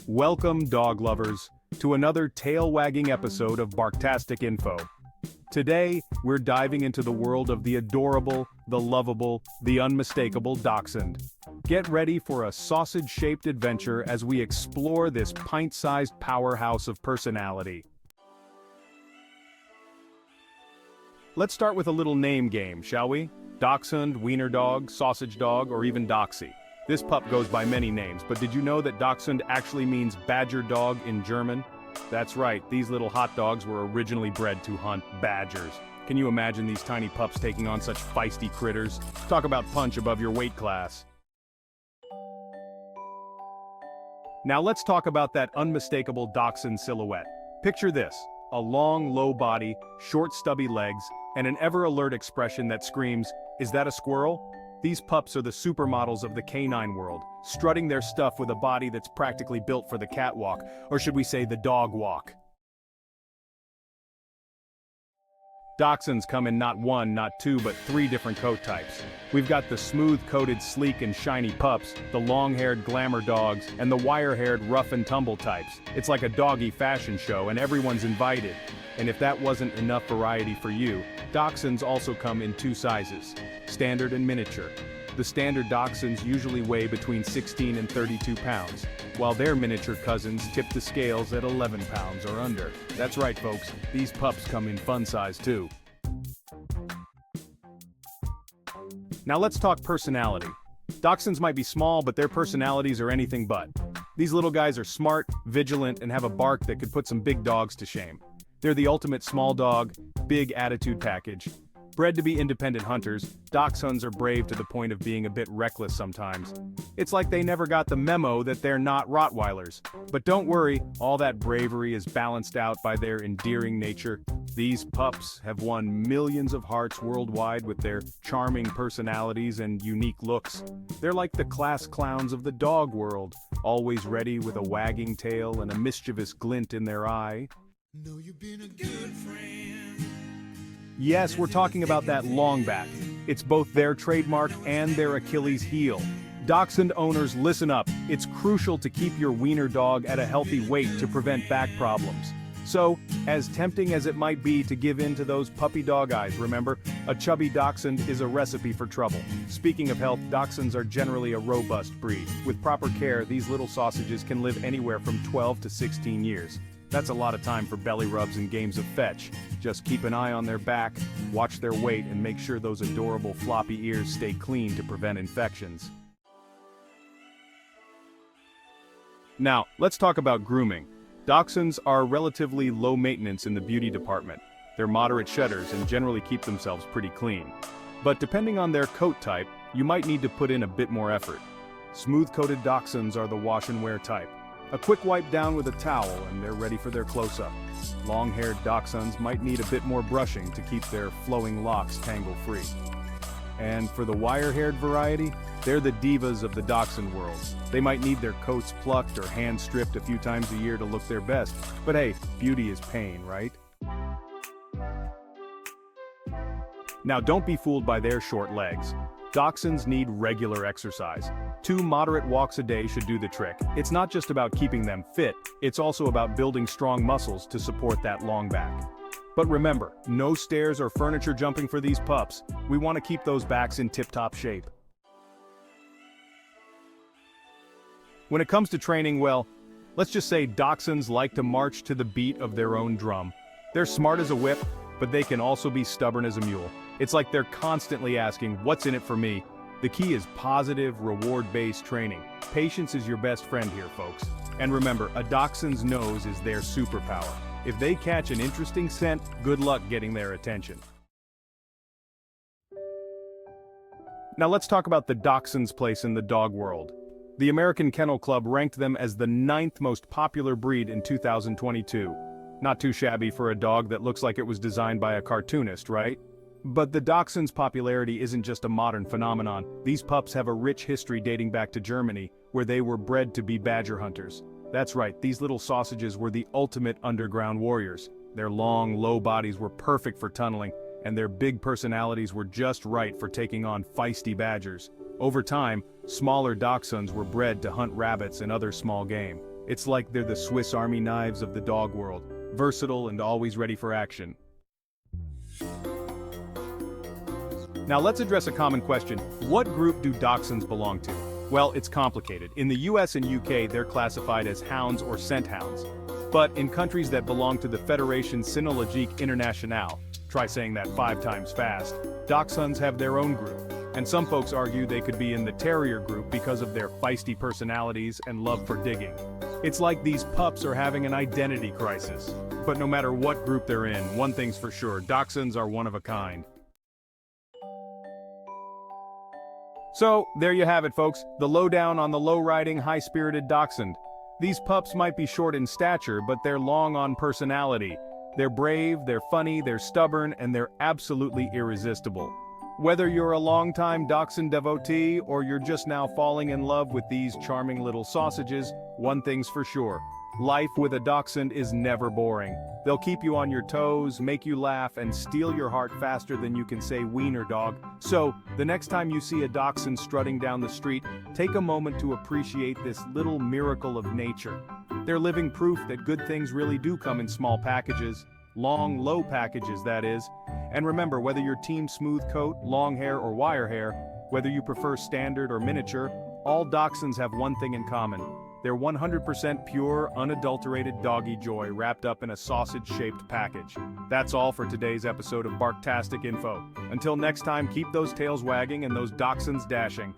Welcome, dog lovers, to another tail-wagging episode of Barktastic Info. Today, we're diving into the world of the adorable, the lovable, the unmistakable Dachshund. Get ready for a sausage-shaped adventure as we explore this pint-sized powerhouse of personality. Let's start with a little name game, shall we? Dachshund, wiener dog, sausage dog, or even Dachshund. This pup goes by many names, but did you know that Dachshund actually means badger dog in German? That's right, these little hot dogs were originally bred to hunt badgers. Can you imagine these tiny pups taking on such feisty critters? Talk about punch above your weight class. Now let's talk about that unmistakable Dachshund silhouette. Picture this, a long, low body, short, stubby legs, and an ever-alert expression that screams, "Is that a squirrel?" These pups are the supermodels of the canine world, strutting their stuff with a body that's practically built for the catwalk, or should we say the dog walk. Dachshunds come in not one, not two, but three different coat types. We've got the smooth-coated, sleek and shiny pups, the long-haired glamour dogs, and the wire-haired rough and tumble types. It's like a doggy fashion show and everyone's invited. And if that wasn't enough variety for you, Dachshunds also come in two sizes, standard and miniature. The standard Dachshunds usually weigh between 16 and 32 pounds, while their miniature cousins tip the scales at 11 pounds or under. That's right, folks, these pups come in fun size too. Now let's talk personality. Dachshunds might be small, but their personalities are anything but. These little guys are smart, vigilant, and have a bark that could put some big dogs to shame. They're the ultimate small dog, big attitude package. Bred to be independent hunters, Dachshunds are brave to the point of being a bit reckless sometimes. It's like they never got the memo that they're not Rottweilers. But don't worry, all that bravery is balanced out by their endearing nature. These pups have won millions of hearts worldwide with their charming personalities and unique looks. They're like the class clowns of the dog world, always ready with a wagging tail and a mischievous glint in their eye. Know you've been a good friend. Yes, we're talking about that longback. It's both their trademark and their Achilles heel. Dachshund owners, listen up. It's crucial to keep your wiener dog at a healthy weight to prevent back problems. So, as tempting as it might be to give in to those puppy dog eyes, remember, a chubby Dachshund is a recipe for trouble. Speaking of health, Dachshunds are generally a robust breed. With proper care, these little sausages can live anywhere from 12 to 16 years. That's a lot of time for belly rubs and games of fetch. Just keep an eye on their back, watch their weight, and make sure those adorable floppy ears stay clean to prevent infections. Now, let's talk about grooming. Dachshunds are relatively low maintenance in the beauty department. They're moderate shedders and generally keep themselves pretty clean. But depending on their coat type, you might need to put in a bit more effort. Smooth-coated Dachshunds are the wash and wear type. A quick wipe down with a towel and they're ready for their close-up. Long-haired Dachshunds might need a bit more brushing to keep their flowing locks tangle-free. And for the wire-haired variety, they're the divas of the Dachshund world. They might need their coats plucked or hand-stripped a few times a year to look their best. But hey, beauty is pain, right? Now don't be fooled by their short legs. Dachshunds need regular exercise. 2 moderate walks a day should do the trick. It's not just about keeping them fit, it's also about building strong muscles to support that long back. But remember, no stairs or furniture jumping for these pups. We want to keep those backs in tip-top shape. When it comes to training, well, let's just say Dachshunds like to march to the beat of their own drum. They're smart as a whip, but they can also be stubborn as a mule. It's like they're constantly asking, what's in it for me? The key is positive, reward-based training. Patience is your best friend here, folks. And remember, a Dachshund's nose is their superpower. If they catch an interesting scent, good luck getting their attention. Now let's talk about the Dachshund's place in the dog world. The American Kennel Club ranked them as the 9th most popular breed in 2022. Not too shabby for a dog that looks like it was designed by a cartoonist, right? But the Dachshund's popularity isn't just a modern phenomenon. These pups have a rich history dating back to Germany, where they were bred to be badger hunters. That's right, these little sausages were the ultimate underground warriors. Their long, low bodies were perfect for tunneling, and their big personalities were just right for taking on feisty badgers. Over time, Smaller Dachshunds were bred to hunt rabbits and other small game. It's like they're the Swiss Army knives of the dog world, versatile and always ready for action. Now let's address a common question. What group do Dachshunds belong to? Well, it's complicated. In the US and UK, they're classified as hounds or scent hounds. But in countries that belong to the Fédération Cynologique Internationale, try saying that 5 times fast, Dachshunds have their own group. And some folks argue they could be in the terrier group because of their feisty personalities and love for digging. It's like these pups are having an identity crisis. But no matter what group they're in, one thing's for sure, Dachshunds are one of a kind. So, there you have it folks, the lowdown on the low-riding, high-spirited Dachshund. These pups might be short in stature, but they're long on personality. They're brave, they're funny, they're stubborn, and they're absolutely irresistible. Whether you're a longtime Dachshund devotee or you're just now falling in love with these charming little sausages, one thing's for sure. Life with a Dachshund is never boring. They'll keep you on your toes, make you laugh, and steal your heart faster than you can say wiener dog. So, the next time you see a Dachshund strutting down the street, take a moment to appreciate this little miracle of nature. They're living proof that good things really do come in small packages. Long, low packages, that is. And remember, whether you're team smooth coat, long hair, or wire hair, whether you prefer standard or miniature, all Dachshunds have one thing in common. They're 100% pure, unadulterated doggy joy wrapped up in a sausage-shaped package. That's all for today's episode of Barktastic Info. Until next time, keep those tails wagging and those Dachshunds dashing.